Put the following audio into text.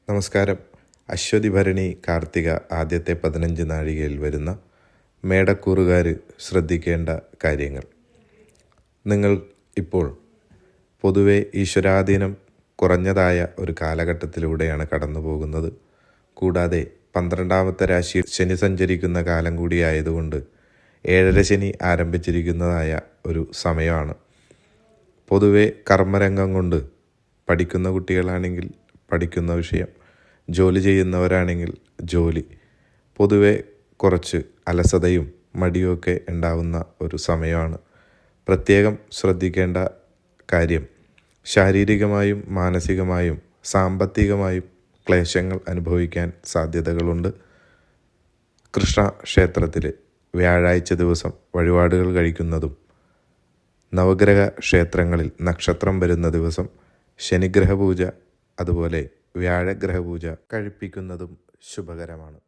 നമസ്കാരം. അശ്വതി ഭരണി കാർത്തിക ആദ്യത്തെ 15 നാഴികയിൽ വരുന്ന മേടക്കൂറുകാർ ശ്രദ്ധിക്കേണ്ട കാര്യങ്ങൾ. നിങ്ങൾ ഇപ്പോൾ പൊതുവെ ഈശ്വരാധീനം കുറഞ്ഞതായ ഒരു കാലഘട്ടത്തിലൂടെയാണ് കടന്നു പോകുന്നത്. കൂടാതെ 12ാമത്തെ രാശിയിൽ ശനി സഞ്ചരിക്കുന്ന കാലം കൂടിയായതുകൊണ്ട് 7.5 ശനി ആരംഭിച്ചിരിക്കുന്നതായ ഒരു സമയമാണ്. പൊതുവെ കർമ്മരംഗം കൊണ്ട് പഠിക്കുന്ന കുട്ടികളാണെങ്കിൽ പഠിക്കുന്ന വിഷയം, ജോലി ചെയ്യുന്നവരാണെങ്കിൽ ജോലി, പൊതുവെ കുറച്ച് അലസതയും മടിയുമൊക്കെ ഉണ്ടാവുന്ന ഒരു സമയമാണ്. പ്രത്യേകം ശ്രദ്ധിക്കേണ്ട കാര്യം, ശാരീരികമായും മാനസികമായും സാമ്പത്തികമായും ക്ലേശങ്ങൾ അനുഭവിക്കാൻ സാധ്യതകളുണ്ട്. കൃഷ്ണ ക്ഷേത്രത്തിൽ വ്യാഴാഴ്ച ദിവസം വഴിപാടുകൾ കഴിക്കുന്നതും നവഗ്രഹ ക്ഷേത്രങ്ങളിൽ നക്ഷത്രം വരുന്ന ദിവസം ശനിഗ്രഹ പൂജ അതുപോലെ വ്യാഴഗ്രഹ പൂജ കഴിപ്പിക്കുന്നതും ശുഭകരമാണ്.